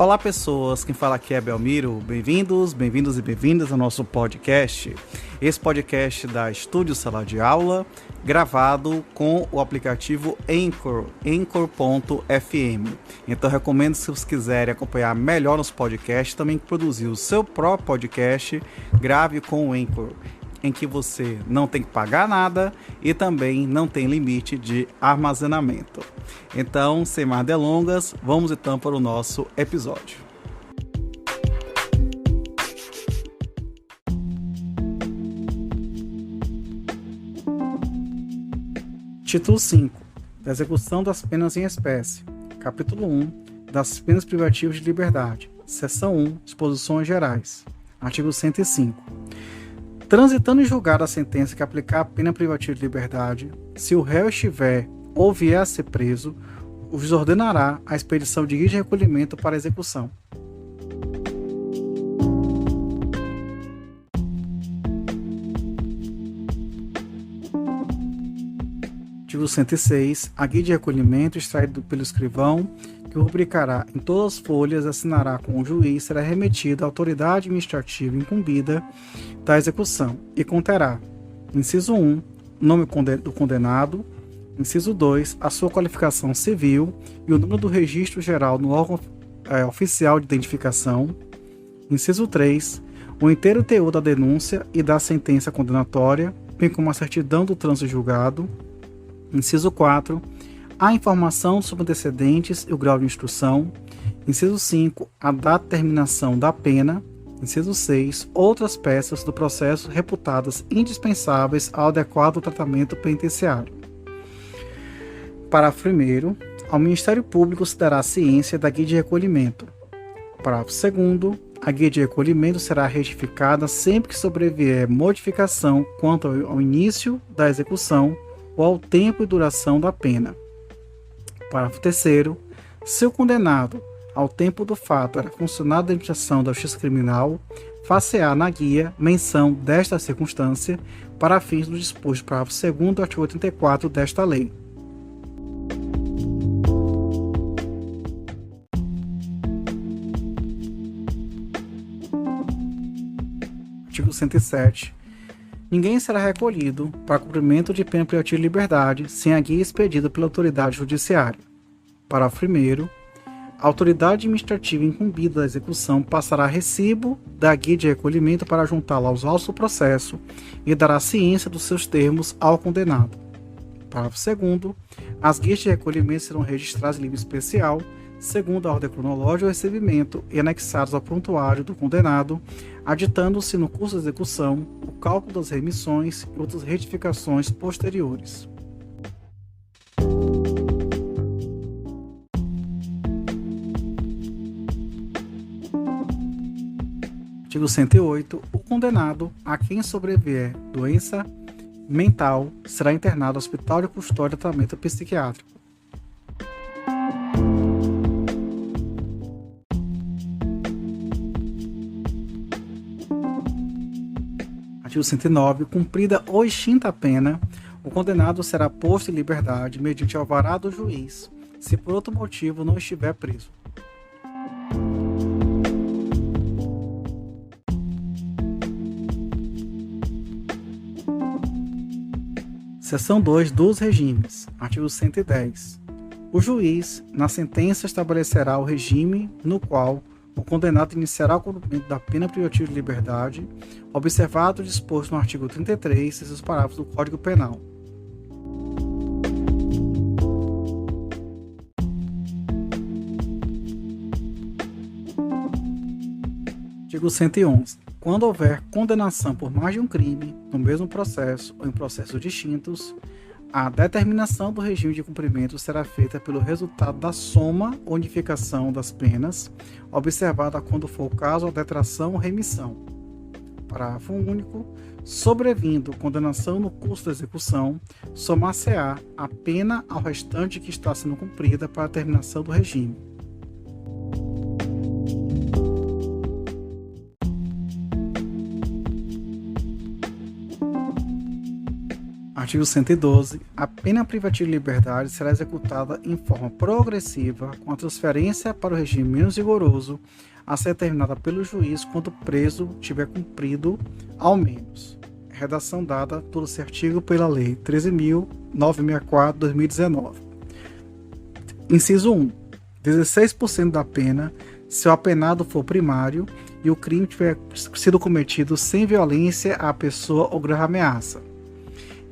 Olá pessoas, quem fala aqui é Belmiro, bem-vindos e bem-vindas ao nosso podcast. Esse podcast da Estúdio Sala de Aula, gravado com o aplicativo Anchor, Anchor.fm. Então recomendo, se vocês quiserem acompanhar melhor nos podcasts, também produzir o seu próprio podcast, grave com o Anchor, em que você não tem que pagar nada e também não tem limite de armazenamento. Então, sem mais delongas, vamos então para o nosso episódio. Título 5. Da execução das penas em espécie. Capítulo 1. Das penas privativas de liberdade. Seção 1. Disposições gerais. Artigo 105. Transitando em julgado a sentença que aplicar a pena privativa de liberdade, se o réu estiver ou vier a ser preso, o juiz ordenará a expedição de guia de recolhimento para execução. Artigo 106. A guia de recolhimento extraído pelo escrivão, que o rubricará em todas as folhas, assinará com o juiz, será remetida à autoridade administrativa incumbida da execução e conterá: inciso 1, nome do condenado; inciso 2, a sua qualificação civil e o número do registro geral no órgão oficial de identificação; inciso 3, o inteiro teor da denúncia e da sentença condenatória, bem como a certidão do trânsito julgado; inciso 4, a informação sobre antecedentes e o grau de instrução; inciso 5, a data de terminação da pena; inciso 6, outras peças do processo reputadas indispensáveis ao adequado tratamento penitenciário. Parágrafo 1º. Ao Ministério Público se dará ciência da guia de recolhimento. Parágrafo 2º. A guia de recolhimento será retificada sempre que sobrevier modificação quanto ao início da execução ou ao tempo e duração da pena. Parágrafo 3º. Se o condenado, ao tempo do fato, era funcionário da administração da Justiça Criminal, far-se-á na guia menção desta circunstância para fins do disposto do parágrafo 2º do artigo 84 desta lei. Artigo 107. Ninguém será recolhido para cumprimento de pena privativa de liberdade sem a guia expedida pela autoridade judiciária. Parágrafo 1º. A autoridade administrativa incumbida da execução passará recibo da guia de recolhimento para juntá-la aos autos do processo e dará ciência dos seus termos ao condenado. Parágrafo 2º. As guias de recolhimento serão registradas em livro especial, segundo a ordem cronológica do recebimento, e anexados ao prontuário do condenado, aditando-se no curso da execução o cálculo das remissões e outras retificações posteriores. Artigo 108. O condenado, a quem sobrevier doença mental, será internado no Hospital de Custódia e Tratamento Psiquiátrico. Artigo 109. Cumprida ou extinta a pena, o condenado será posto em liberdade mediante alvará do juiz, se por outro motivo não estiver preso. Seção 2 dos regimes. Artigo 110. O juiz, na sentença, estabelecerá o regime no qual o condenado iniciará o cumprimento da pena privativa de liberdade, observado o disposto no artigo 33 e seus parágrafos do Código Penal. Artigo 111. Quando houver condenação por mais de um crime, no mesmo processo ou em processos distintos, a determinação do regime de cumprimento será feita pelo resultado da soma ou unificação das penas, observada quando for o caso a detração ou remissão. Parágrafo único. Sobrevindo condenação no curso da execução, somar-se-á a pena ao restante que está sendo cumprida para a terminação do regime. Artigo Artigo 112. A pena privativa de liberdade será executada em forma progressiva, com a transferência para o regime menos rigoroso, a ser determinada pelo juiz quando o preso tiver cumprido, ao menos. Redação dada todo esse artigo pela Lei 13.964/2019. Inciso 1. 16% da pena, se o apenado for primário e o crime tiver sido cometido sem violência à pessoa ou grave ameaça.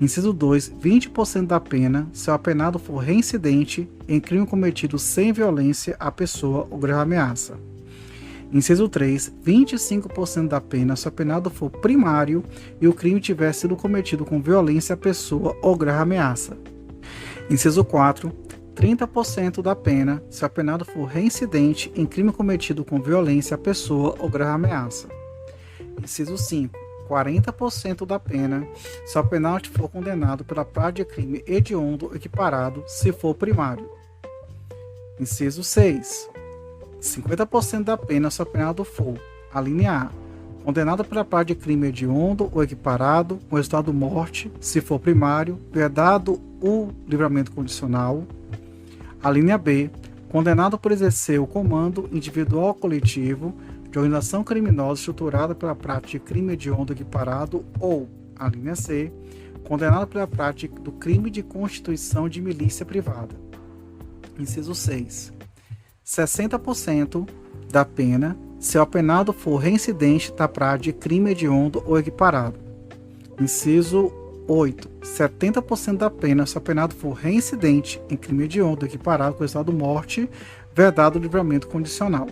Inciso 2. 20% da pena, se o apenado for reincidente em crime cometido sem violência à pessoa ou grave ameaça. Inciso 3. 25% da pena, se o apenado for primário e o crime tiver sido cometido com violência à pessoa ou grave ameaça. Inciso 4. 30% da pena, se o apenado for reincidente em crime cometido com violência à pessoa ou grave ameaça. Inciso 5. 40% da pena, se o apenado for condenado pela prática de crime hediondo equiparado, se for primário. Inciso 6. 50% da pena, se o apenado for, a linha A, condenado pela prática de crime hediondo ou equiparado, com resultado morte, se for primário, vedado o livramento condicional. A linha B, condenado por exercer o comando individual ou coletivo de organização criminosa estruturada pela prática de crime hediondo equiparado, ou, a linha C, condenado pela prática do crime de constituição de milícia privada. Inciso 6. 60% da pena, se o apenado for reincidente da prática de crime hediondo ou equiparado. Inciso 8. 70% da pena, se o apenado for reincidente em crime hediondo ou equiparado com resultado morte, vedado o livramento condicional.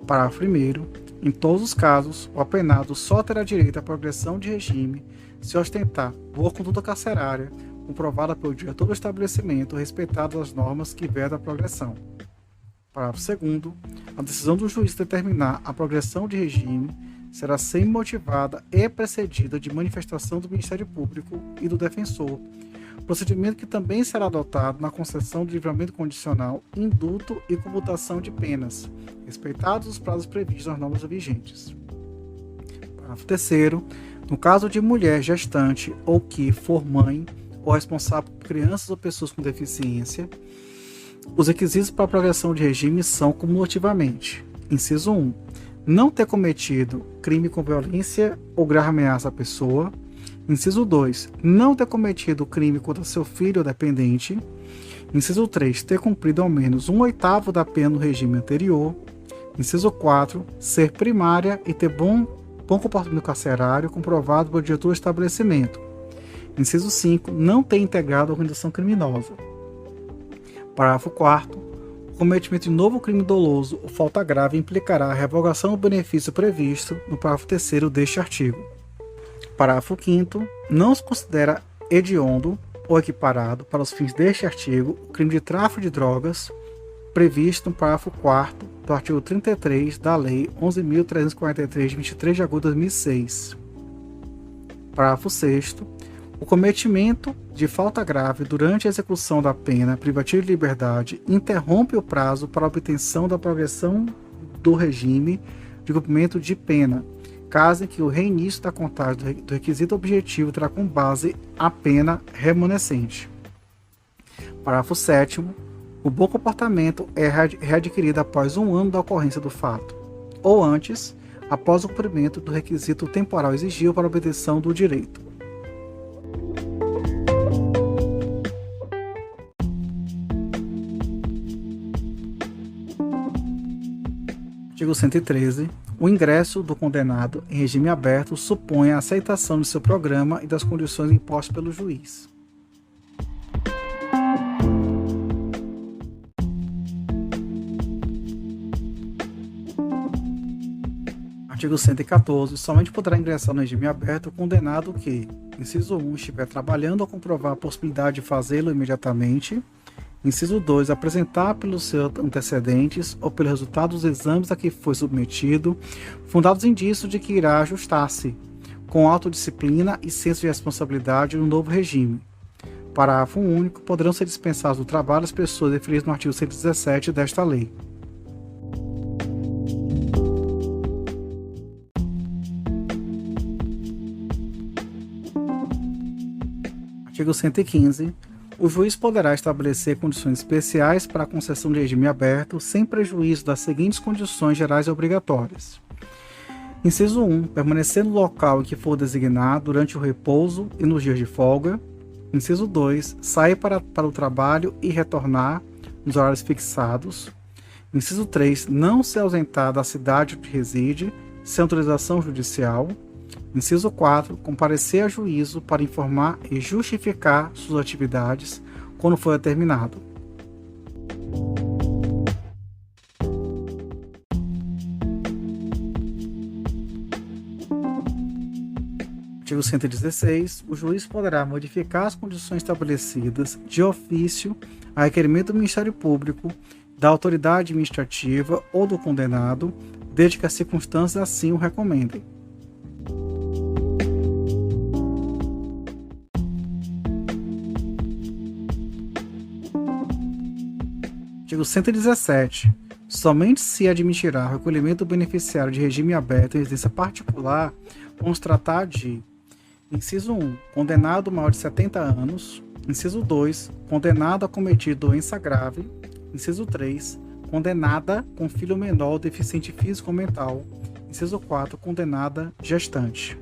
Parágrafo 1º. Em todos os casos, o apenado só terá direito à progressão de regime se ostentar boa conduta carcerária, comprovada pelo diretor do estabelecimento, respeitadas as normas que vedam a progressão. Parágrafo 2º. A decisão do juiz de determinar a progressão de regime será sempre motivada e precedida de manifestação do Ministério Público e do defensor, procedimento que também será adotado na concessão de livramento condicional, indulto e comutação de penas, respeitados os prazos previstos nas normas vigentes. Parágrafo 3º. No caso de mulher gestante ou que for mãe ou responsável por crianças ou pessoas com deficiência, os requisitos para a progressão de regime são cumulativamente: inciso 1. Não ter cometido crime com violência ou grave ameaça à pessoa. Inciso 2. Não ter cometido crime contra seu filho ou dependente. Inciso 3. Ter cumprido ao menos 1/8 da pena no regime anterior. Inciso 4. Ser primária e ter bom comportamento carcerário comprovado pelo diretor do estabelecimento. Inciso 5. Não ter integrado a organização criminosa. Parágrafo 4º. O cometimento de novo crime doloso ou falta grave implicará a revogação do benefício previsto no parágrafo 3º deste artigo. Parágrafo 5º. Não se considera hediondo ou equiparado, para os fins deste artigo, o crime de tráfico de drogas previsto no parágrafo 4º do artigo 33 da Lei 11.343, de 23 de agosto de 2006. Parágrafo 6º. O cometimento de falta grave durante a execução da pena privativa de liberdade interrompe o prazo para a obtenção da progressão do regime de cumprimento de pena, caso em que o reinício da contagem do requisito objetivo terá como base a pena remanescente. Parágrafo 7º. O bom comportamento é readquirido após 1 ano da ocorrência do fato, ou antes, após o cumprimento do requisito temporal exigido para a obtenção do direito. Artigo 113. O ingresso do condenado em regime aberto supõe a aceitação de seu programa e das condições impostas pelo juiz. Artigo 114. Somente poderá ingressar no regime aberto o condenado que, inciso 1, estiver trabalhando ou comprovar a possibilidade de fazê-lo imediatamente. Inciso 2. Apresentar pelos seus antecedentes ou pelo resultado dos exames a que foi submetido fundados indícios de que irá ajustar-se, com autodisciplina e senso de responsabilidade, no novo regime. Parágrafo único. Poderão ser dispensados do trabalho as pessoas referidas no artigo 117 desta lei. Artigo 115. O juiz poderá estabelecer condições especiais para a concessão de regime aberto, sem prejuízo das seguintes condições gerais e obrigatórias. Inciso 1. Permanecer no local em que for designado durante o repouso e nos dias de folga. Inciso 2. Sair para o trabalho e retornar nos horários fixados. Inciso 3. Não se ausentar da cidade onde reside, sem autorização judicial. Inciso 4. Comparecer a juízo para informar e justificar suas atividades quando for determinado. Artigo 116. O juiz poderá modificar as condições estabelecidas de ofício a requerimento do Ministério Público, da autoridade administrativa ou do condenado, desde que as circunstâncias assim o recomendem. Artigo 117. Somente se admitirá o recolhimento do beneficiário de regime aberto em residência particular, vamos tratar de: inciso 1. Condenado maior de 70 anos. Inciso 2. Condenado a cometer doença grave. Inciso 3. Condenada com filho menor ou deficiente físico ou mental. Inciso 4. Condenada gestante.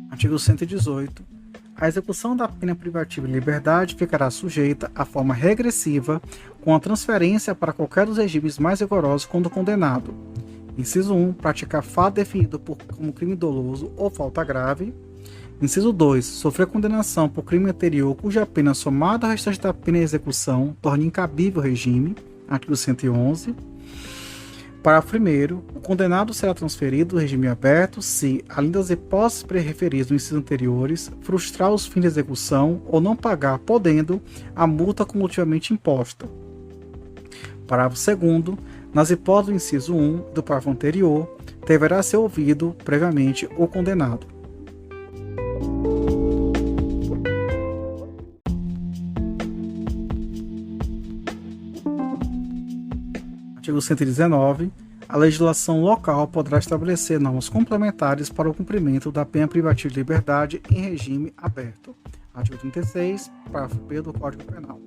Artigo 118. A execução da pena privativa de liberdade ficará sujeita à forma regressiva, com a transferência para qualquer dos regimes mais rigorosos contra o condenado. Inciso 1. Praticar fato definido como crime doloso ou falta grave. Inciso 2. Sofrer condenação por crime anterior cuja pena somada ao restante da pena em execução torne incabível o regime. Artigo 111. Parágrafo 1º. O condenado será transferido do regime aberto se, além das hipóteses pré-referidas nos incisos anteriores, frustrar os fins de execução ou não pagar, podendo, a multa cumulativamente imposta. Parágrafo 2º. Nas hipóteses do inciso 1 do parágrafo anterior, deverá ser ouvido previamente o condenado. Artigo 119. A legislação local poderá estabelecer normas complementares para o cumprimento da pena privativa de liberdade em regime aberto. Artigo 36, parágrafo B do Código Penal.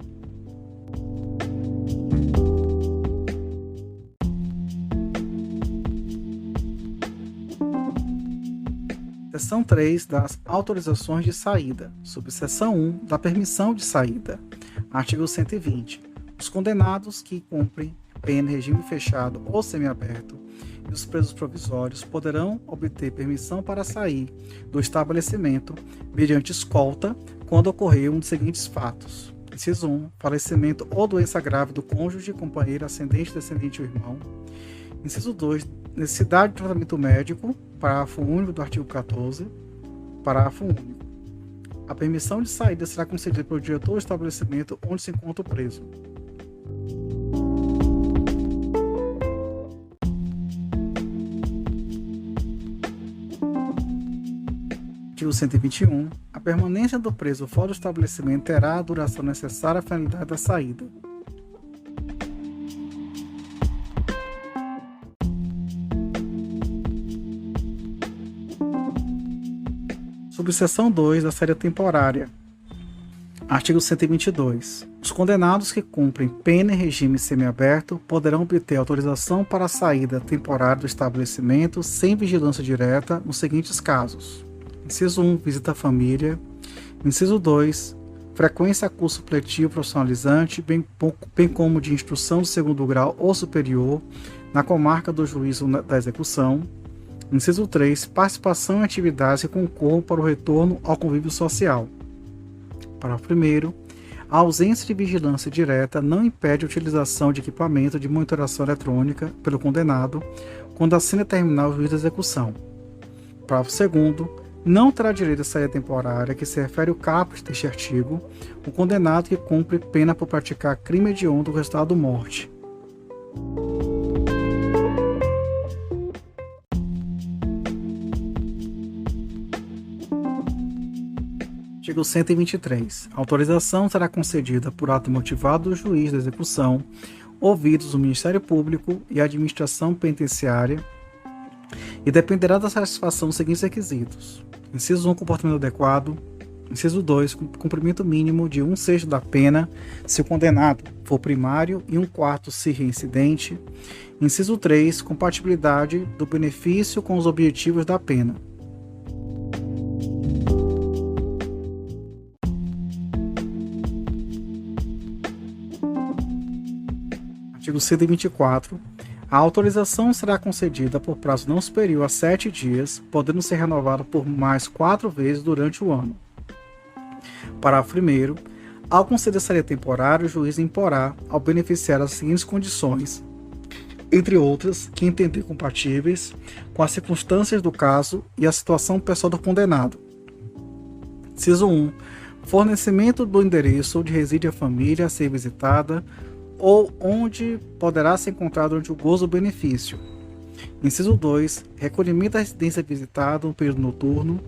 Seção 3 das autorizações de saída. Subseção 1 da permissão de saída. Artigo 120. Os condenados que cumprem pena em regime fechado ou semiaberto e os presos provisórios poderão obter permissão para sair do estabelecimento mediante escolta quando ocorrer um dos seguintes fatos. Inciso 1. Falecimento ou doença grave do cônjuge, companheiro, ascendente, descendente ou irmão. Inciso 2. Necessidade de tratamento médico. Parágrafo único do artigo 14. Parágrafo único. A permissão de saída será concedida pelo diretor do estabelecimento onde se encontra o preso. Artigo 121. A permanência do preso fora do estabelecimento terá a duração necessária à finalidade da saída. Subseção 2 da saída temporária. Artigo 122. Os condenados que cumprem pena em regime semiaberto poderão obter autorização para a saída temporária do estabelecimento sem vigilância direta nos seguintes casos. Inciso 1. Visita à família. Inciso 2. Frequência a curso supletivo profissionalizante, bem como de instrução de segundo grau ou superior na comarca do juízo da execução. Inciso 3. Participação em atividades que concorram para o retorno ao convívio social. Parágrafo 1º. A ausência de vigilância direta não impede a utilização de equipamento de monitoração eletrônica pelo condenado quando assim determinar o juiz da execução. Parágrafo 2º. Não terá direito à saída temporária, que se refere ao caput deste artigo, o condenado que cumpre pena por praticar crime hediondo com resultado morte. Artigo 123. A autorização será concedida por ato motivado do juiz da execução, ouvidos o Ministério Público e a Administração Penitenciária, e dependerá da satisfação dos seguintes requisitos: inciso 1, comportamento adequado; inciso 2, cumprimento mínimo de 1/6 da pena, se o condenado for primário, e 1/4 se reincidente; inciso 3, compatibilidade do benefício com os objetivos da pena. Artigo 124. A autorização será concedida por prazo não superior a 7 dias, podendo ser renovada por mais 4 vezes durante o ano. Parágrafo 1º. Ao conceder saída temporária, o juiz imporá ao beneficiário as seguintes condições, entre outras, que entender compatíveis com as circunstâncias do caso e a situação pessoal do condenado. Inciso 1. Fornecimento do endereço onde reside a família a ser visitada ou onde poderá ser encontrado durante o gozo do benefício. Inciso 2. Recolhimento da residência visitada no período noturno.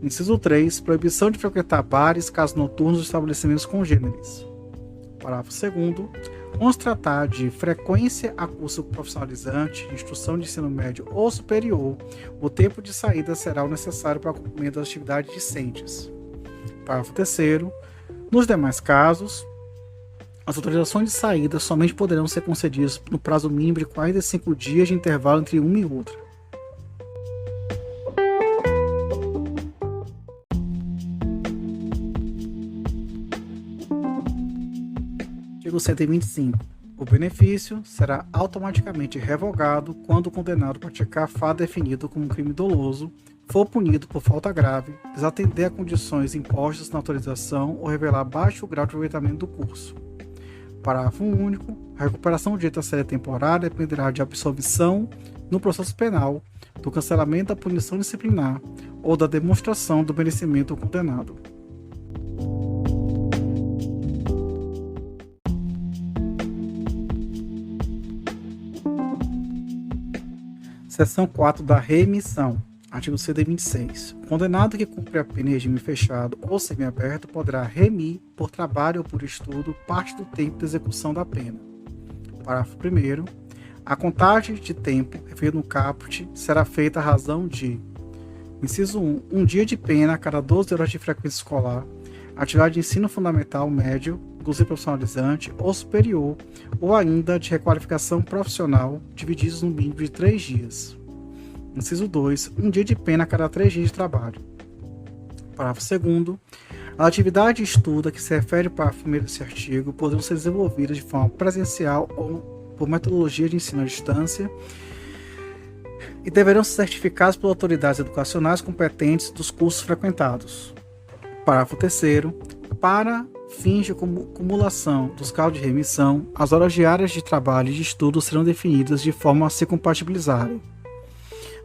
Inciso 3. Proibição de frequentar bares, casas noturnos e estabelecimentos congêneres. Parágrafo 2º. Quando se tratar de frequência a curso profissionalizante, instrução de ensino médio ou superior, o tempo de saída será o necessário para o cumprimento das atividades discentes. Parágrafo 3º. Nos demais casos, as autorizações de saída somente poderão ser concedidas no prazo mínimo de 45 dias de intervalo entre uma e outra. Artigo 125. O benefício será automaticamente revogado quando o condenado praticar fato definido como crime doloso, for punido por falta grave, desatender a condições impostas na autorização ou revelar baixo grau de aproveitamento do curso. Parágrafo único. A recuperação do direito à saída temporária dependerá de absolvição no processo penal, do cancelamento da punição disciplinar ou da demonstração do merecimento do condenado. Seção 4 da remissão. Artigo 126. O condenado que cumpre a pena em regime fechado ou semiaberto poderá remir, por trabalho ou por estudo, parte do tempo de execução da pena. Parágrafo 1º. A contagem de tempo referido no caput será feita à razão de: inciso 1. Um dia de pena a cada 12 horas de frequência escolar, atividade de ensino fundamental médio, inclusive profissionalizante ou superior, ou ainda de requalificação profissional, divididos no mínimo de 3 dias. Inciso 2. Um dia de pena a cada 3 dias de trabalho. Parágrafo 2º. A atividade de estudo a que se refere o parágrafo 1º desse artigo poderão ser desenvolvidas de forma presencial ou por metodologia de ensino à distância e deverão ser certificados por autoridades educacionais competentes dos cursos frequentados. Parágrafo 3º. Para fins de cumulação dos graus de remissão, as horas diárias de trabalho e de estudo serão definidas de forma a se compatibilizarem.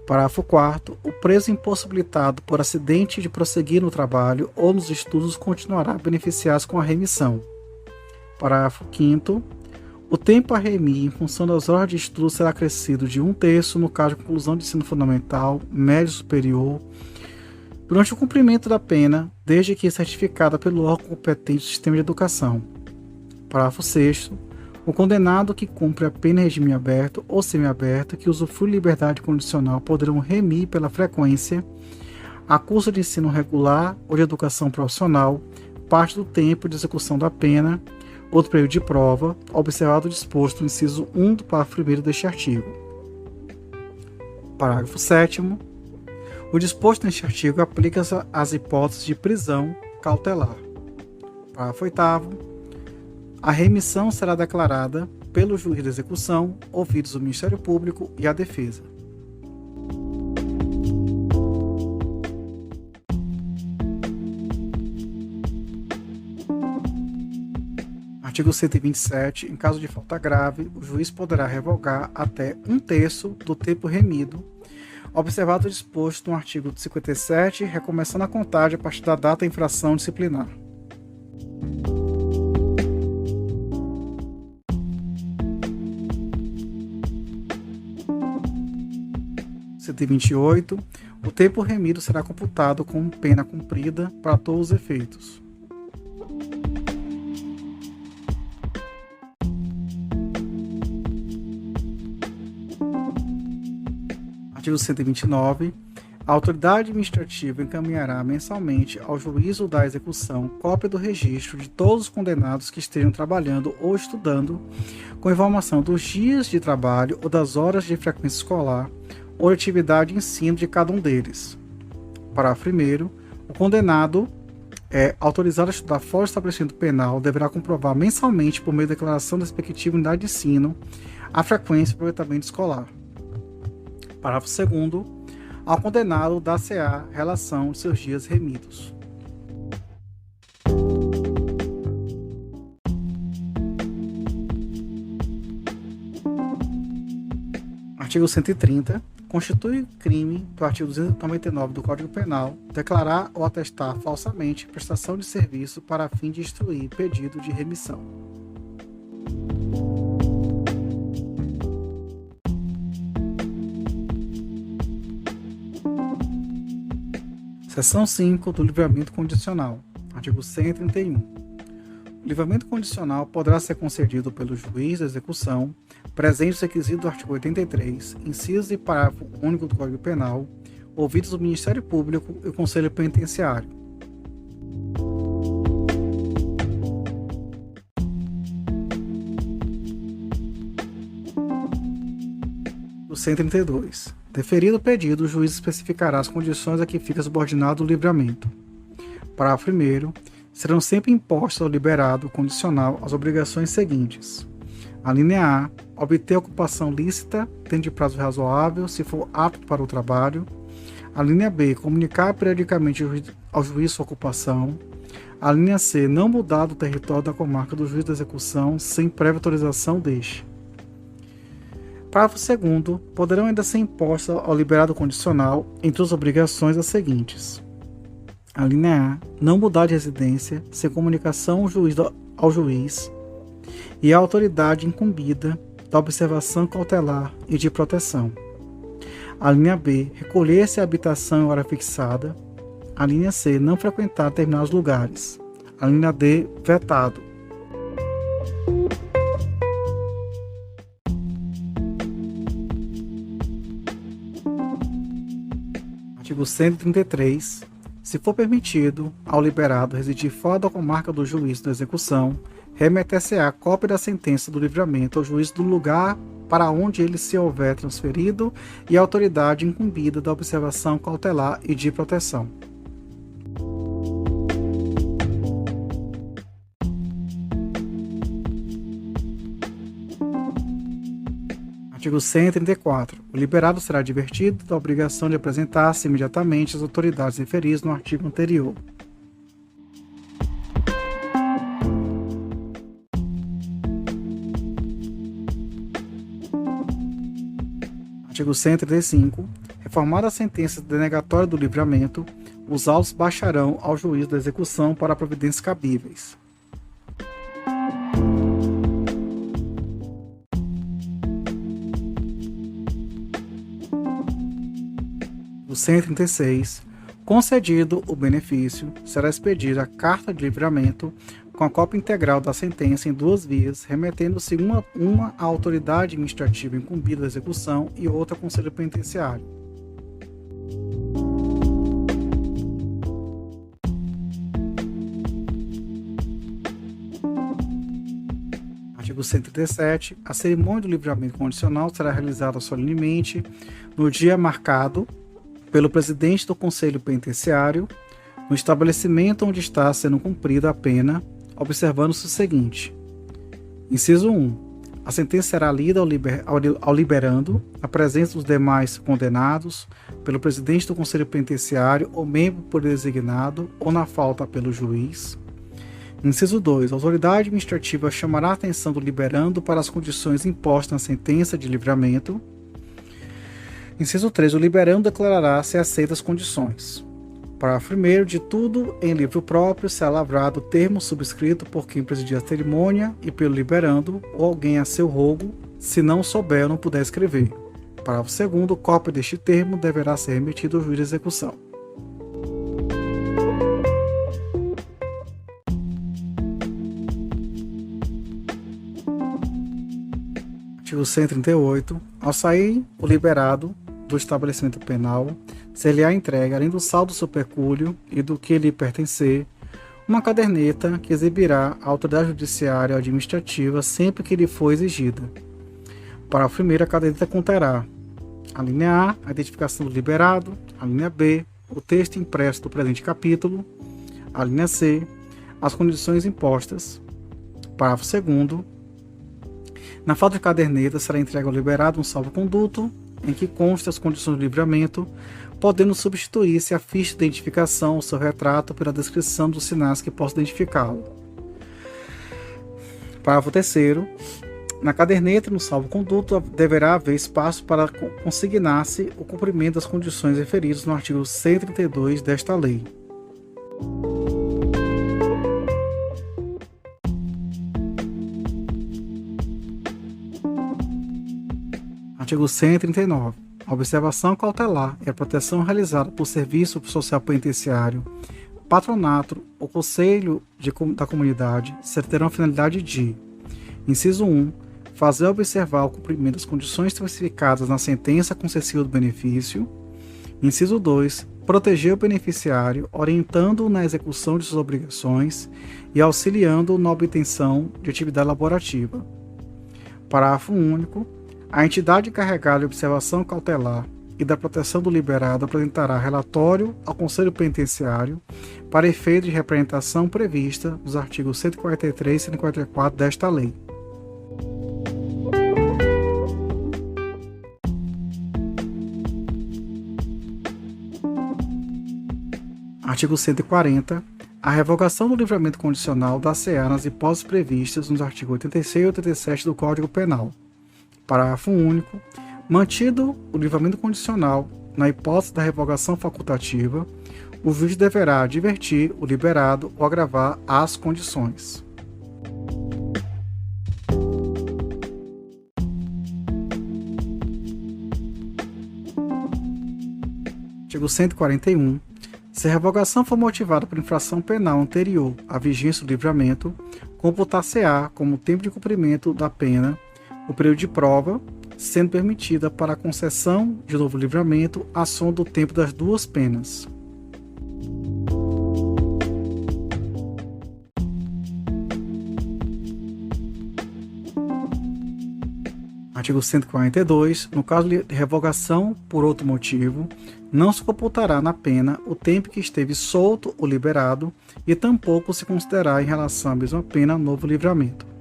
Parágrafo 4º. O preso impossibilitado por acidente de prosseguir no trabalho ou nos estudos continuará a beneficiar-se com a remissão. Parágrafo 5º. O tempo a remir em função das horas de estudo será acrescido de 1/3 no caso de conclusão de ensino fundamental, médio superior, durante o cumprimento da pena, desde que certificada pelo órgão competente do sistema de educação. Parágrafo 6º. O condenado que cumpre a pena em regime aberto ou semiaberto que usufrui liberdade condicional poderão remir pela frequência a curso de ensino regular ou de educação profissional parte do tempo de execução da pena ou do período de prova, observado o disposto no inciso 1 do parágrafo 1º deste artigo. Parágrafo 7º. O disposto neste artigo aplica-se às hipóteses de prisão cautelar. Parágrafo 8º. A remissão será declarada pelo juiz de execução, ouvidos o Ministério Público e a defesa. Artigo 127. Em caso de falta grave, o juiz poderá revogar até 1/3 do tempo remido, observado o disposto no artigo 57, recomeçando a contagem a partir da data da infração disciplinar. Artigo 128. O tempo remido será computado como pena cumprida para todos os efeitos. Artigo 129. A autoridade administrativa encaminhará mensalmente ao juízo da execução cópia do registro de todos os condenados que estejam trabalhando ou estudando, com informação dos dias de trabalho ou das horas de frequência escolar ou de atividade de ensino de cada um deles. Parágrafo 1º. O condenado autorizado a estudar fora do estabelecimento penal deverá comprovar mensalmente, por meio de declaração da respectiva unidade de ensino, a frequência e aproveitamento escolar. Parágrafo 2º. Ao condenado dar-se-á relação de seus dias remidos. Artigo 130. Constitui crime do artigo 299 do Código Penal declarar ou atestar falsamente prestação de serviço para fim de instruir pedido de remissão. Seção 5 do livramento condicional. Artigo 131. O livramento condicional poderá ser concedido pelo juiz da execução, presente os requisitos do artigo 83, inciso e parágrafo único do Código Penal, ouvidos o Ministério Público e o Conselho Penitenciário. O 132. Deferido o pedido, o juiz especificará as condições a que fica subordinado o livramento. Parágrafo 1º. Serão sempre impostas ao liberado condicional as obrigações seguintes. A linha A. Obter ocupação lícita, dentro de prazo razoável, se for apto para o trabalho. A linha B. Comunicar periodicamente ao juiz sua ocupação. A linha C. Não mudar do território da comarca do juiz da execução sem prévia autorização deste. Parágrafo 2º. Poderão ainda ser impostas ao liberado condicional, entre as obrigações, as seguintes. A linha A. Não mudar de residência, sem comunicação ao juiz e à autoridade incumbida da observação cautelar e de proteção. A linha B. Recolher-se à habitação em hora fixada. A linha C. Não frequentar determinados lugares. A linha D. Vetado. Artigo 133. Se for permitido ao liberado residir fora da comarca do juiz da execução, remeter-se-á cópia da sentença do livramento ao juiz do lugar para onde ele se houver transferido e à autoridade incumbida da observação cautelar e de proteção. Artigo 134. O liberado será advertido da obrigação de apresentar-se imediatamente às autoridades referidas no artigo anterior. Artigo 135. Reformada a sentença denegatória do livramento, os autos baixarão ao juiz da execução para providências cabíveis. Artigo 136. Concedido o benefício, será expedida a carta de livramento com a cópia integral da sentença em duas vias, remetendo-se uma à autoridade administrativa incumbida da execução e outra ao Conselho Penitenciário. Artigo 137. A cerimônia do livramento condicional será realizada solenemente no dia marcado pelo presidente do Conselho Penitenciário, no estabelecimento onde está sendo cumprida a pena, observando-se o seguinte. Inciso 1. A sentença será lida ao liberando, na presença dos demais condenados, pelo presidente do Conselho Penitenciário ou membro por ele designado, ou na falta pelo juiz. Inciso 2. A autoridade administrativa chamará a atenção do liberando para as condições impostas na sentença de livramento. Inciso 3. O liberando declarará se aceita as condições. Parágrafo 1º. De tudo em livro próprio será lavrado o termo subscrito por quem presidir a cerimônia e pelo liberando ou alguém a seu rogo, se não souber ou não puder escrever. Parágrafo 2º. Cópia deste termo deverá ser remetida ao juiz de execução. Artigo 138. Ao sair o liberado do estabelecimento penal, ser-lhe-á entregue, além do saldo do seu pecúlio e do que lhe pertencer, uma caderneta que exibirá a autoridade judiciária ou administrativa sempre que lhe for exigida. Parágrafo 1º, a caderneta conterá: a linha A, a identificação do liberado; a linha B, o texto impresso do presente capítulo; a linha C, as condições impostas. Parágrafo 2º, na falta de caderneta, será entregue ao liberado um salvo-conduto em que conste as condições do livramento, podendo substituir-se a ficha de identificação ou seu retrato pela descrição dos sinais que possam identificá-lo. Parágrafo 3º, na caderneta e no salvo-conduto deverá haver espaço para consignar-se o cumprimento das condições referidas no artigo 132 desta lei. Artigo 139. A observação cautelar é a proteção realizada por serviço social penitenciário, patronato ou conselho da comunidade, terão a finalidade de: inciso 1, fazer observar o cumprimento das condições especificadas na sentença concessiva do benefício; inciso 2, proteger o beneficiário, orientando-o na execução de suas obrigações e auxiliando-o na obtenção de atividade laborativa. Parágrafo único. A entidade encarregada de observação cautelar e da proteção do liberado apresentará relatório ao Conselho Penitenciário para efeito de representação prevista nos artigos 143 e 144 desta lei. Artigo 140. A revogação do livramento condicional dar-se-á nas hipóteses previstas nos artigos 86 e 87 do Código Penal. Parágrafo único. Mantido o livramento condicional, na hipótese da revogação facultativa, o juiz deverá advertir o liberado ou agravar as condições. Artigo 141. Se a revogação for motivada por infração penal anterior à vigência do livramento, computar-se-á como tempo de cumprimento da pena o período de prova, sendo permitida para a concessão de novo livramento a soma do tempo das duas penas. Artigo 142. No caso de revogação por outro motivo, não se computará na pena o tempo que esteve solto ou liberado e tampouco se considerará em relação à mesma pena novo livramento.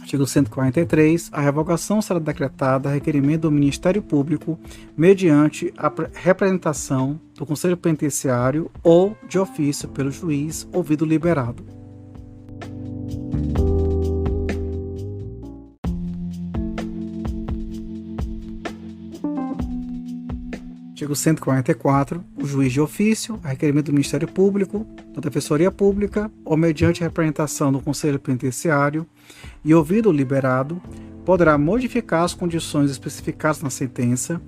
Artigo 143. A revogação será decretada a requerimento do Ministério Público mediante a representação do Conselho Penitenciário ou de ofício pelo juiz ouvido o liberado. Artigo 144. O juiz de ofício, a requerimento do Ministério Público, da Defensoria Pública ou mediante a representação do Conselho Penitenciário e ouvido o liberado, poderá modificar as condições especificadas na sentença,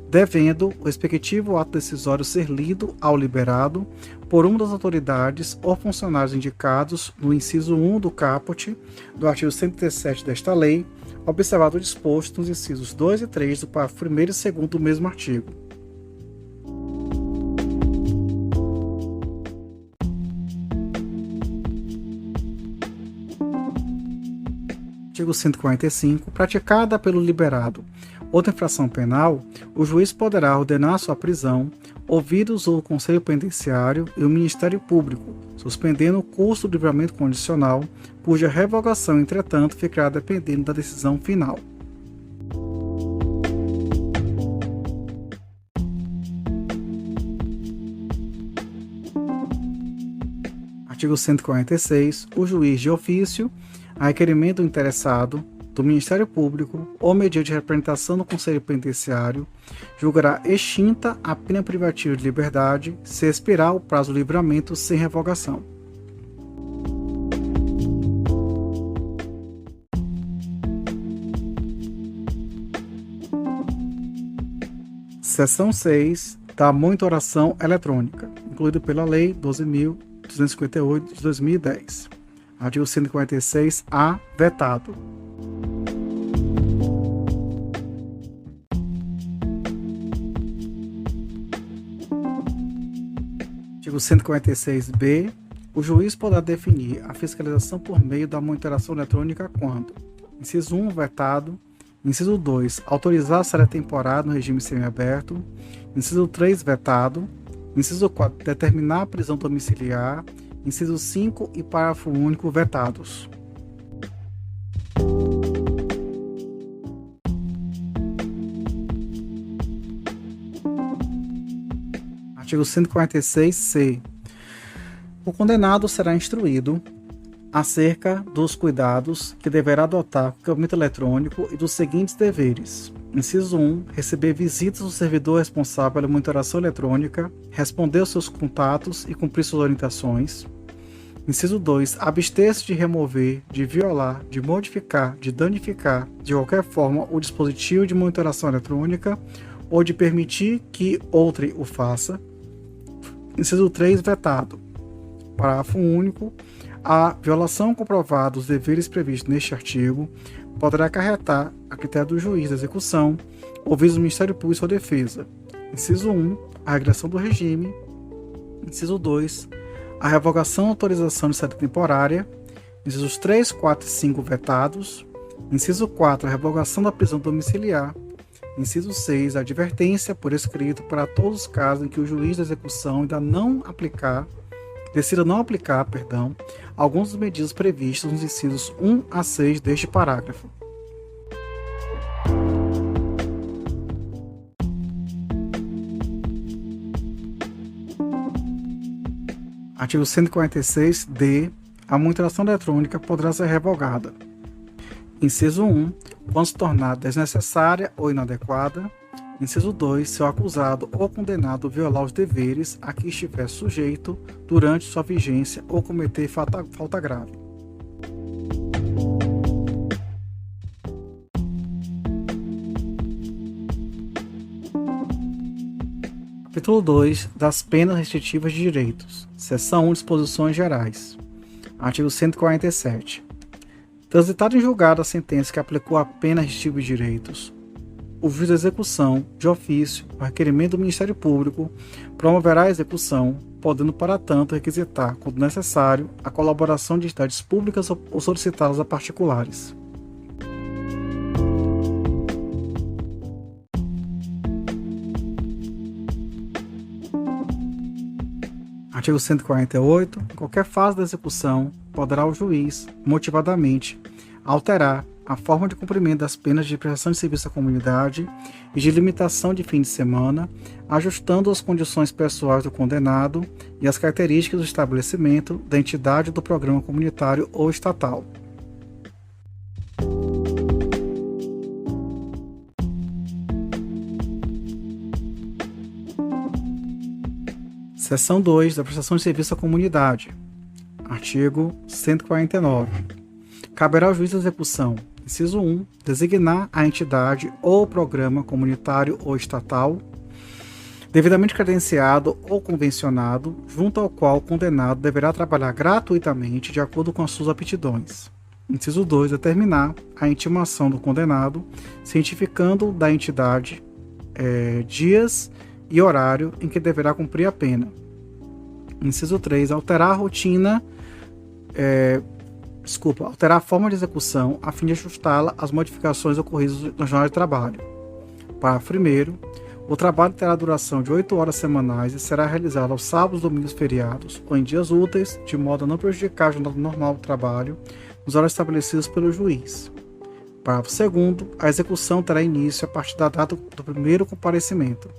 devendo o respectivo ato decisório ser lido ao liberado por uma das autoridades ou funcionários indicados no inciso 1 do caput do artigo 117 desta lei, observado o disposto nos incisos 2 e 3 do parágrafo 1º e 2º do mesmo artigo. Artigo 145. Praticada pelo liberado outra infração penal, o juiz poderá ordenar sua prisão, ouvidos o Conselho Penitenciário e o Ministério Público, suspendendo o curso do livramento condicional, cuja revogação, entretanto, ficará dependendo da decisão final. Artigo 146. O juiz de ofício, a requerimento do interessado, do Ministério Público ou mediante representação do Conselho Penitenciário, julgará extinta a pena privativa de liberdade se expirar o prazo do livramento sem revogação. Seção 6 da monitoração eletrônica, incluído pela Lei 12.138. 258 de 2010. Artigo 146-A, vetado. Artigo 146-B. O juiz poderá definir a fiscalização por meio da monitoração eletrônica quando: inciso 1, vetado. Inciso 2, autorizar a série temporária no regime semiaberto. Inciso 3, vetado. Inciso 4, determinar a prisão domiciliar. Inciso 5 e parágrafo único, vetados. Artigo 146-C. O condenado será instruído acerca dos cuidados que deverá adotar com o equipamento eletrônico e dos seguintes deveres. Inciso 1. Receber visitas do servidor responsável pela monitoração eletrônica, responder aos seus contatos e cumprir suas orientações. Inciso 2. Abster-se de remover, de violar, de modificar, de danificar, de qualquer forma, o dispositivo de monitoração eletrônica ou de permitir que outrem o faça. Inciso 3. Vetado. Parágrafo único. A violação comprovada dos deveres previstos neste artigo poderá acarretar, a critério do juiz da execução, ou vista do Ministério Público e sua defesa. Inciso 1. A regressão do regime. Inciso 2. A revogação ou autorização de série temporária. Incisos 3, 4 e 5 vetados. Inciso 4. A revogação da prisão domiciliar. Inciso 6. A advertência por escrito para todos os casos em que o juiz da execução decida não aplicar, alguns dos medidas previstas nos incisos 1 a 6 deste parágrafo. Artigo 146-D. A monitoração eletrônica poderá ser revogada. Inciso 1. Quando se tornar desnecessária ou inadequada. Inciso 2. Se o acusado ou condenado violar os deveres a que estiver sujeito durante sua vigência ou cometer falta grave. Capítulo 2. Das penas restritivas de direitos. Seção 1. Disposições gerais. Artigo 147. Transitada em julgado a sentença que aplicou a pena restritiva de direitos, o juiz da execução, de ofício, por requerimento do Ministério Público, promoverá a execução, podendo, para tanto, requisitar, quando necessário, a colaboração de entidades públicas ou solicitá-las a particulares. Artigo 148. Em qualquer fase da execução, poderá o juiz, motivadamente, alterar a forma de cumprimento das penas de prestação de serviço à comunidade e de limitação de fim de semana, ajustando as condições pessoais do condenado e as características do estabelecimento, da entidade do programa comunitário ou estatal. Seção 2. Da prestação de serviço à comunidade. Artigo 149. Caberá ao juiz da execução: inciso 1. Designar a entidade ou programa comunitário ou estatal, devidamente credenciado ou convencionado, junto ao qual o condenado deverá trabalhar gratuitamente de acordo com as suas aptidões. Inciso 2. Determinar a intimação do condenado, cientificando da entidade dias e horário em que deverá cumprir a pena. Inciso 3. Alterar a forma de execução a fim de ajustá-la às modificações ocorridas no jornal de trabalho. Parágrafo 1º. O trabalho terá duração de 8 horas semanais e será realizado aos sábados, domingos e feriados ou em dias úteis, de modo a não prejudicar a jornada normal do trabalho, nos horários estabelecidos pelo juiz. Parágrafo 2º. A execução terá início a partir da data do primeiro comparecimento.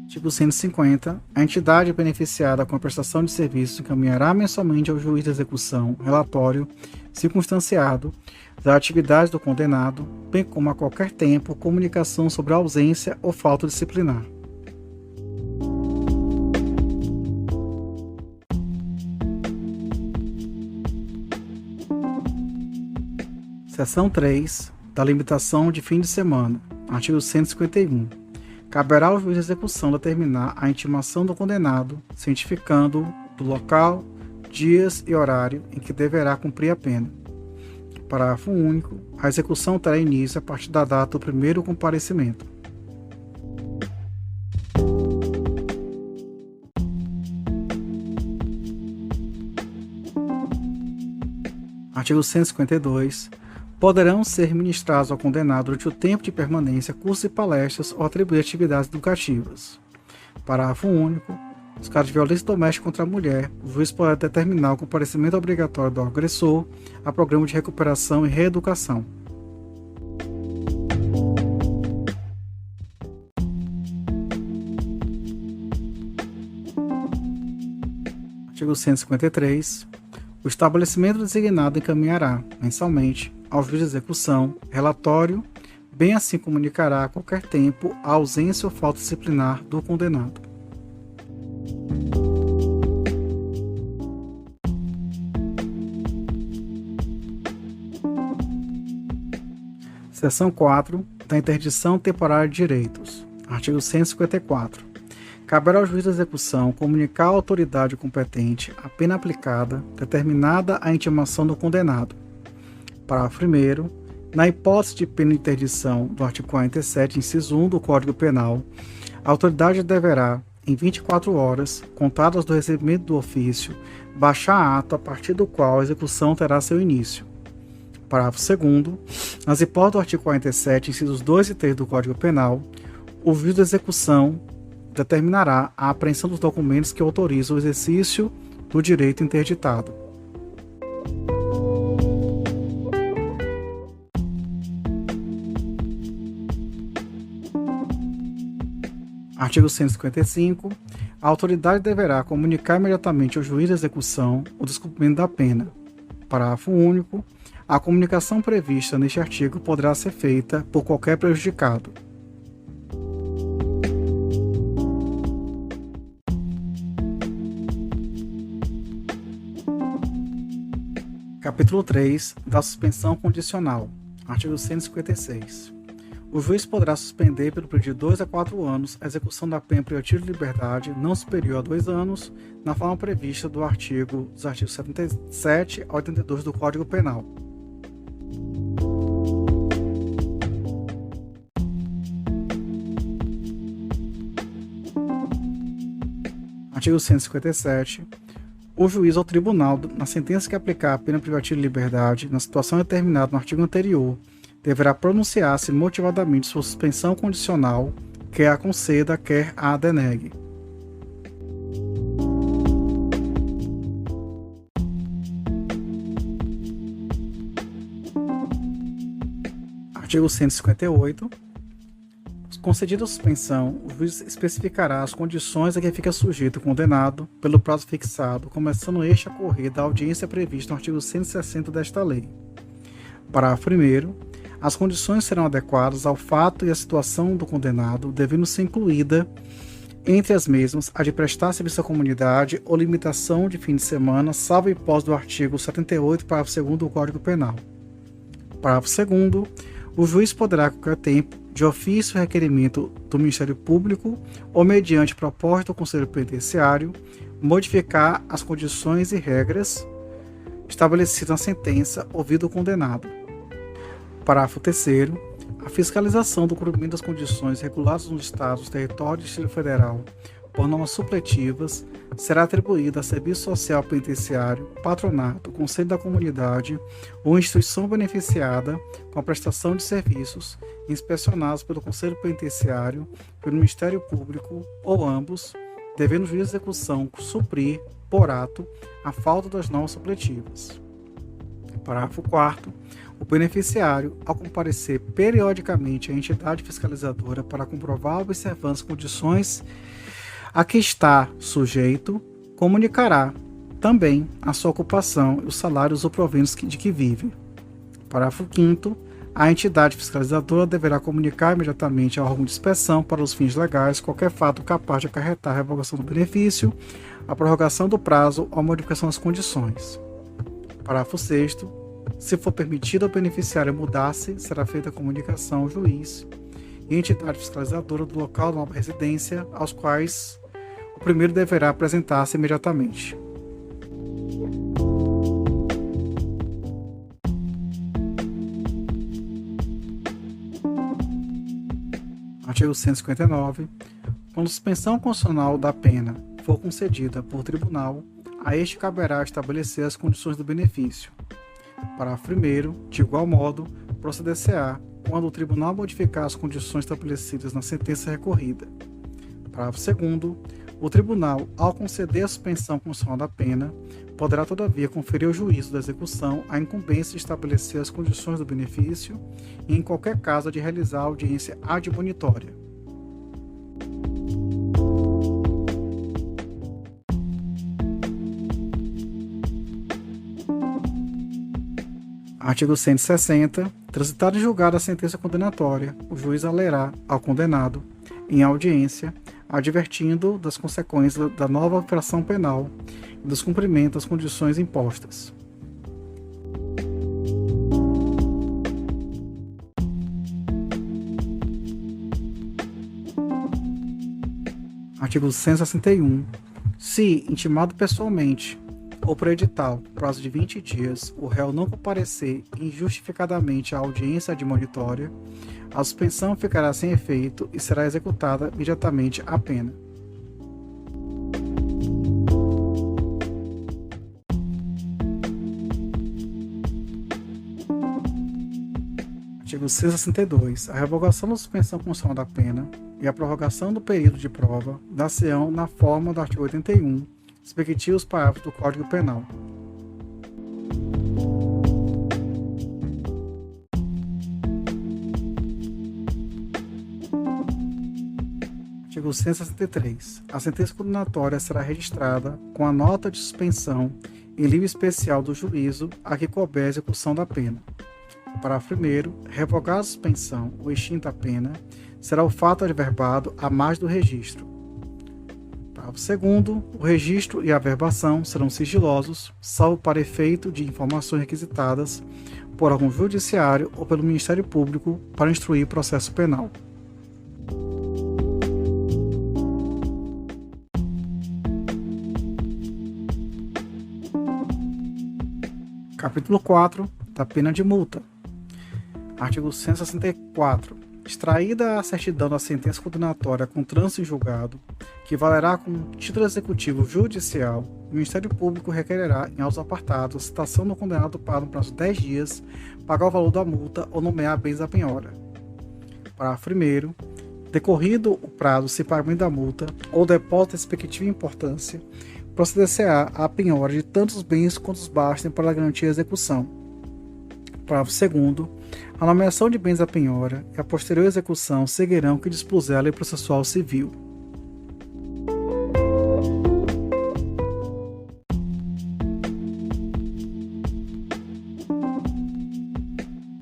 Artigo 150. A entidade beneficiada com a prestação de serviço encaminhará mensalmente ao juiz da execução relatório circunstanciado das atividades do condenado, bem como a qualquer tempo comunicação sobre a ausência ou falta disciplinar. Seção 3. da limitação de fim de semana. Artigo 151. Caberá ao juiz de execução determinar a intimação do condenado, cientificando do local, dias e horário em que deverá cumprir a pena. Parágrafo único. A execução terá início a partir da data do primeiro comparecimento. Artigo 152. Poderão ser ministrados ao condenado durante o tempo de permanência cursos e palestras ou atribuir atividades educativas. Parágrafo único. Nos casos de violência doméstica contra a mulher, o juiz poderá determinar o comparecimento obrigatório do agressor a programa de recuperação e reeducação. Artigo 153. O estabelecimento designado encaminhará, mensalmente, ao juiz de execução, relatório, bem assim comunicará a qualquer tempo a ausência ou falta disciplinar do condenado. Seção 4. Da interdição temporária de direitos. Artigo 154. Caberá ao juiz de execução comunicar à autoridade competente a pena aplicada, determinada a intimação do condenado. Parágrafo 1º. Na hipótese de pena de interdição do artigo 47, inciso 1 do Código Penal, a autoridade deverá, em 24 horas, contadas do recebimento do ofício, baixar ato a partir do qual a execução terá seu início. Parágrafo 2º. Nas hipóteses do artigo 47, incisos 2 e 3 do Código Penal, o juiz de execução determinará a apreensão dos documentos que autorizam o exercício do direito interditado. Artigo 155. A autoridade deverá comunicar imediatamente ao juiz de execução o descumprimento da pena. Parágrafo único. A comunicação prevista neste artigo poderá ser feita por qualquer prejudicado. Capítulo 3. Da suspensão condicional. Artigo 156. O juiz poderá suspender pelo período de 2 a 4 anos a execução da pena privativa de liberdade não superior a 2 anos, na forma prevista dos artigos 77 a 82 do Código Penal. Artigo 157. O juiz ou tribunal, na sentença que aplicar a pena privativa de liberdade, na situação determinada no artigo anterior, deverá pronunciar-se motivadamente sua suspensão condicional, quer a conceda, quer a denegue. Artigo 158. Concedida a suspensão, o juiz especificará as condições a que fica sujeito o condenado pelo prazo fixado, começando este a correr da audiência prevista no artigo 160 desta lei. Parágrafo 1º. As condições serão adequadas ao fato e à situação do condenado, devendo ser incluída entre as mesmas a de prestar serviço à comunidade ou limitação de fim de semana, salvo hipótese do artigo 78, parágrafo 2º do Código Penal. Parágrafo 2º. O juiz poderá, a qualquer tempo, de ofício ou requerimento do Ministério Público ou mediante proposta do Conselho Penitenciário, modificar as condições e regras estabelecidas na sentença, ouvido o condenado. Parágrafo 3º. A fiscalização do cumprimento das condições reguladas nos Estados, território e Distrito Federal por normas supletivas será atribuída a Serviço Social Penitenciário, Patronato, Conselho da Comunidade ou instituição beneficiada com a prestação de serviços inspecionados pelo Conselho Penitenciário, pelo Ministério Público ou ambos, devendo o juiz de execução suprir, por ato, a falta das normas supletivas. Parágrafo 4º. O beneficiário, ao comparecer periodicamente à entidade fiscalizadora para comprovar a observância das condições a que está sujeito, comunicará também a sua ocupação e os salários ou proventos de que vive. Parágrafo 5º. A entidade fiscalizadora deverá comunicar imediatamente ao órgão de inspeção para os fins legais qualquer fato capaz de acarretar a revogação do benefício, a prorrogação do prazo ou a modificação das condições. Parágrafo 6º. Se for permitido ao beneficiário mudar-se, será feita a comunicação ao juiz e entidade fiscalizadora do local da nova residência, aos quais o primeiro deverá apresentar-se imediatamente. Artigo 159. Quando suspensão constitucional da pena for concedida por tribunal, a este caberá estabelecer as condições do benefício. Parágrafo 1º. De igual modo, proceder-se-á quando o tribunal modificar as condições estabelecidas na sentença recorrida. Parágrafo 2º. O tribunal, ao conceder a suspensão constitucional da pena, poderá, todavia, conferir ao juízo da execução a incumbência de estabelecer as condições do benefício e, em qualquer caso, de realizar a audiência admonitória. Artigo 160. Transitada e julgada a sentença condenatória, o juiz a lerá ao condenado, em audiência, advertindo das consequências da nova infração penal e dos cumprimentos das condições impostas. Artigo 161. Se, intimado pessoalmente ou por edital, prazo de 20 dias, o réu não comparecer injustificadamente à audiência admonitória, a suspensão ficará sem efeito e será executada imediatamente a pena. Artigo 162. A revogação da suspensão constitucional da pena e a prorrogação do período de prova dar-se-ão na forma do artigo 81, respectivos parágrafos do Código Penal. Artigo 163. A sentença condenatória será registrada com a nota de suspensão em livro especial do juízo a que couber a execução da pena. Parágrafo 1º. Revogada a suspensão ou extinta a pena, será o fato adverbado à margem do registro. Parágrafo 2º. O registro e a averbação serão sigilosos, salvo para efeito de informações requisitadas por órgão judiciário ou pelo Ministério Público para instruir processo penal. Capítulo 4 da pena de multa. Artigo 164. Extraída a certidão da sentença condenatória com trânsito em julgado, que valerá com título executivo judicial, o Ministério Público requererá, em autos apartados, a citação do condenado para, no prazo de 10 dias, pagar o valor da multa ou nomear bens da penhora. Parágrafo 1º. Decorrido o prazo se pagamento da multa ou depósito de respectiva importância, proceder-se-á à penhora de tantos bens quantos bastem para garantir a execução. Parágrafo 2º. A nomeação de bens da penhora e a posterior execução seguirão o que dispuser a lei processual civil.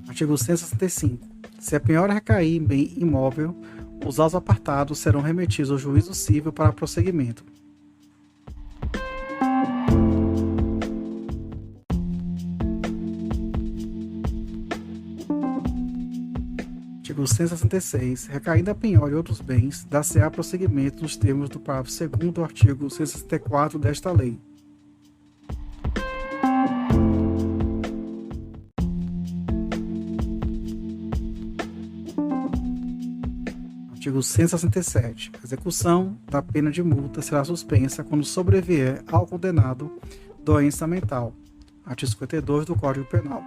Artigo 165. Se a penhora recair em bem imóvel, os autos apartados serão remetidos ao juízo civil para prosseguimento. Artigo 166. Recaindo a penhora e outros bens, dar-se-á prosseguimento nos termos do parágrafo 2º do artigo 164 desta lei. Artigo 167. A execução da pena de multa será suspensa quando sobrevier ao condenado doença mental. Artigo 52 do Código Penal.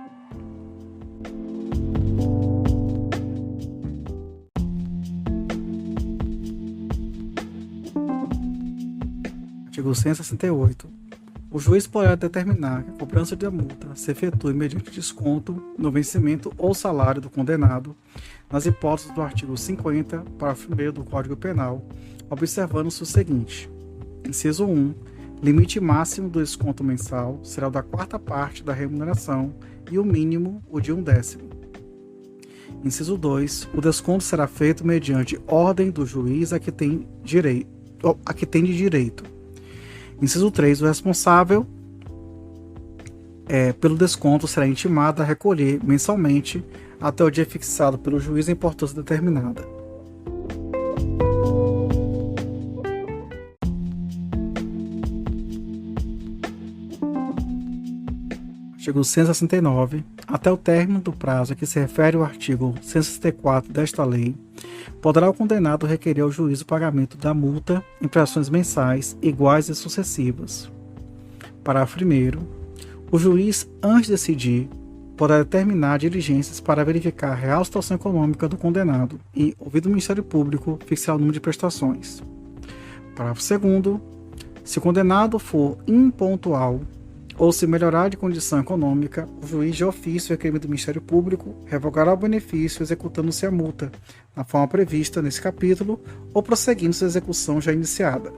Artigo 168. O juiz poderá determinar que a cobrança da multa se efetue mediante desconto no vencimento ou salário do condenado, nas hipóteses do artigo 50, parágrafo 1º do Código Penal, observando-se o seguinte: inciso 1. Limite máximo do desconto mensal será o da quarta parte da remuneração e o mínimo o de 1/10. Inciso 2. O desconto será feito mediante ordem do juiz a que tem de direito. Inciso 3. O responsável pelo desconto será intimada a recolher mensalmente até o dia fixado pelo juiz em importância determinada. Artigo 169. Até o término do prazo a que se refere o artigo 164 desta lei, poderá o condenado requerer ao juiz o pagamento da multa em frações mensais iguais e sucessivas. Parágrafo 1º. O juiz, antes de decidir, poderá determinar diligências para verificar a real situação econômica do condenado e, ouvido o Ministério Público, fixar o número de prestações. Parágrafo 2º. Se o condenado for impontual ou se melhorar de condição econômica, o juiz de ofício requerimento do Ministério Público revogará o benefício executando-se a multa, na forma prevista nesse capítulo, ou prosseguindo sua execução já iniciada.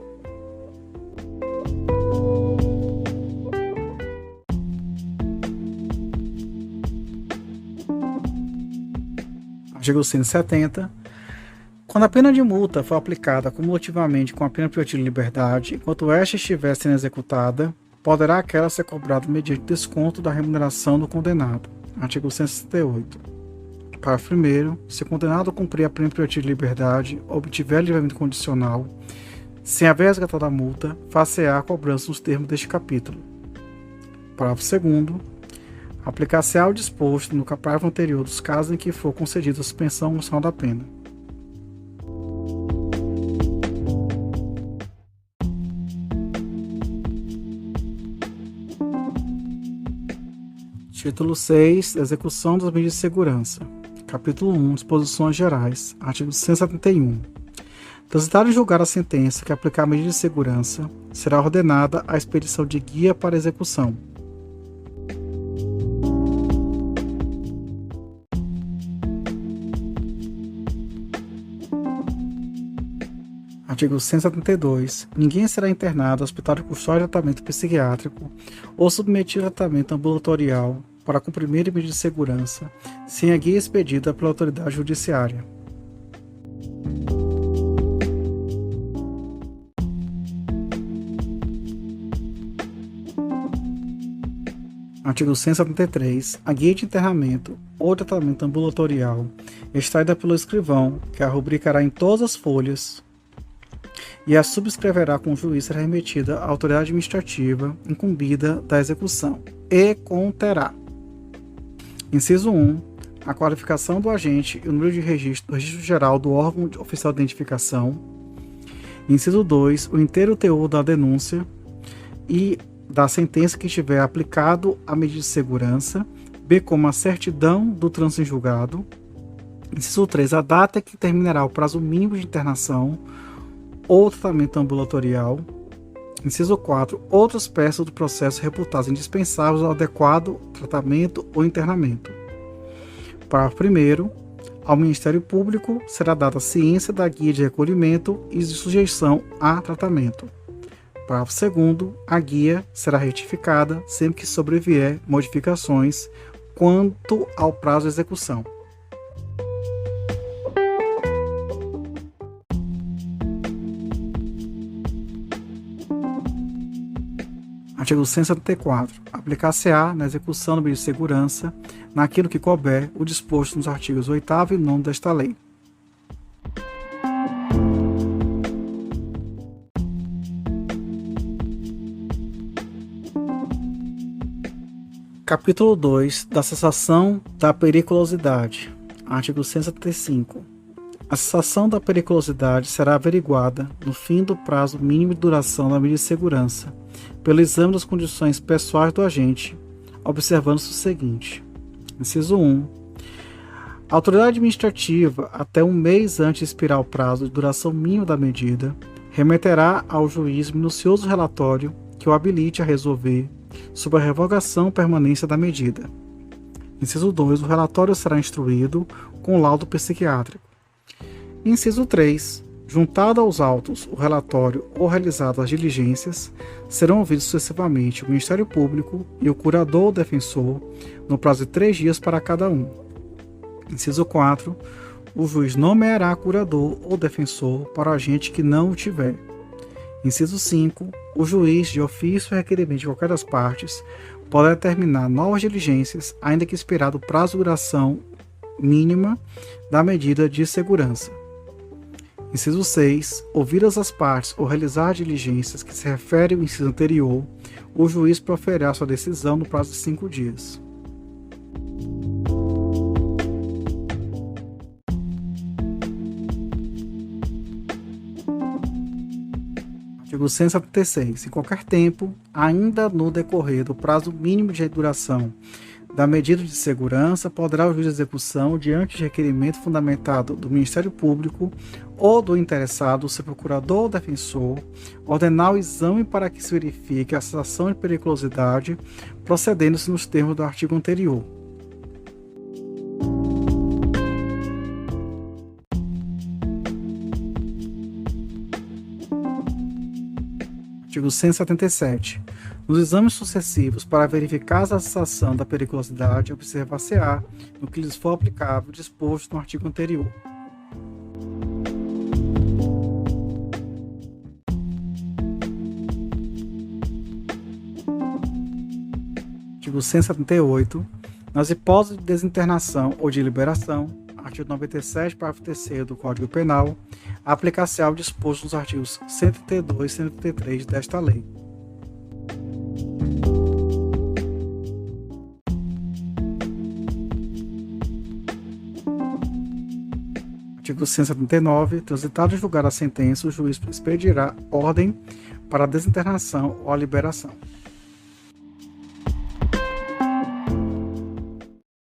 Artigo 170. Quando a pena de multa for aplicada cumulativamente com a pena privativa de liberdade, enquanto esta estiver sendo executada, poderá aquela ser cobrada mediante desconto da remuneração do condenado. Artigo 168. Parágrafo 1º. Se o condenado cumprir a pena privativa de liberdade ou obtiver livramento condicional, sem haver resgatado a multa, far-se-á a cobrança nos termos deste capítulo. Parágrafo 2º. Aplicar-se-á o disposto no parágrafo anterior dos casos em que for concedida a suspensão condicional da pena. Título 6. Execução das medidas de segurança. Capítulo 1. Disposições gerais. Artigo 171. Transitar e julgar a sentença que aplicar a medida de segurança, será ordenada a expedição de guia para execução. Artigo 172. Ninguém será internado, hospital de custódia e tratamento psiquiátrico ou submetido a tratamento ambulatorial para cumprimento de medida de segurança, sem a guia expedida pela autoridade judiciária. Artigo 173. A guia de internamento ou tratamento ambulatorial extraída pelo escrivão, que a rubricará em todas as folhas e a subscreverá com o juiz, será remetida à autoridade administrativa incumbida da execução e conterá: inciso 1. A qualificação do agente e o número de registro do registro geral do órgão oficial de identificação. Inciso 2. O inteiro teor da denúncia e da sentença que tiver aplicado a medida de segurança, bem como a certidão do trânsito em julgado. Inciso 3. A data que terminará o prazo mínimo de internação ou tratamento ambulatorial. Inciso 4. Outras peças do processo reputadas indispensáveis ao adequado tratamento ou internamento. Parágrafo 1º. Ao Ministério Público será dada ciência da guia de recolhimento e de sujeição a tratamento. Parágrafo 2º. A guia será retificada sempre que sobrevier modificações quanto ao prazo de execução. Artigo 174. Aplicar-se-á na execução do meio de segurança, naquilo que couber, o disposto nos artigos 8º e 9º desta lei. Capítulo 2. Da cessação da periculosidade. Artigo 175. A cessação da periculosidade será averiguada no fim do prazo mínimo de duração da medida de segurança, pelo exame das condições pessoais do agente, observando-se o seguinte: inciso 1. A autoridade administrativa, até um mês antes de expirar o prazo de duração mínima da medida, remeterá ao juiz minucioso relatório que o habilite a resolver sobre a revogação ou permanência da medida. Inciso 2. O relatório será instruído com laudo psiquiátrico. Inciso 3. Juntado aos autos, o relatório ou realizadas as diligências, serão ouvidos sucessivamente o Ministério Público e o curador ou defensor, no prazo de 3 dias para cada um. Inciso 4. O juiz nomeará curador ou defensor para o agente que não o tiver. Inciso 5. O juiz, de ofício ou requerimento de qualquer das partes, pode determinar novas diligências, ainda que esperado o prazo de duração mínima da medida de segurança. Inciso 6. Ouvidas as partes ou realizar diligências que se referem ao inciso anterior, o juiz proferirá sua decisão no prazo de 5 dias. Artigo 176. Em qualquer tempo, ainda no decorrer do prazo mínimo de duração da medida de segurança, poderá o juiz de execução, diante de requerimento fundamentado do Ministério Público ou do interessado, seu procurador ou defensor, ordenar o exame para que se verifique a situação de periculosidade, procedendo-se nos termos do artigo anterior. Artigo 177. Nos exames sucessivos para verificar a sensação da periculosidade, observar-se-á, no que lhes for aplicável, disposto no artigo anterior. Artigo 178. Nas hipóteses de desinternação ou de liberação, artigo 97, parágrafo 3º do Código Penal, aplicar-se-á o disposto nos artigos 132 e 133 desta lei. Artigo 179. Transitado em julgar a sentença, o juiz expedirá ordem para a desinternação ou a liberação.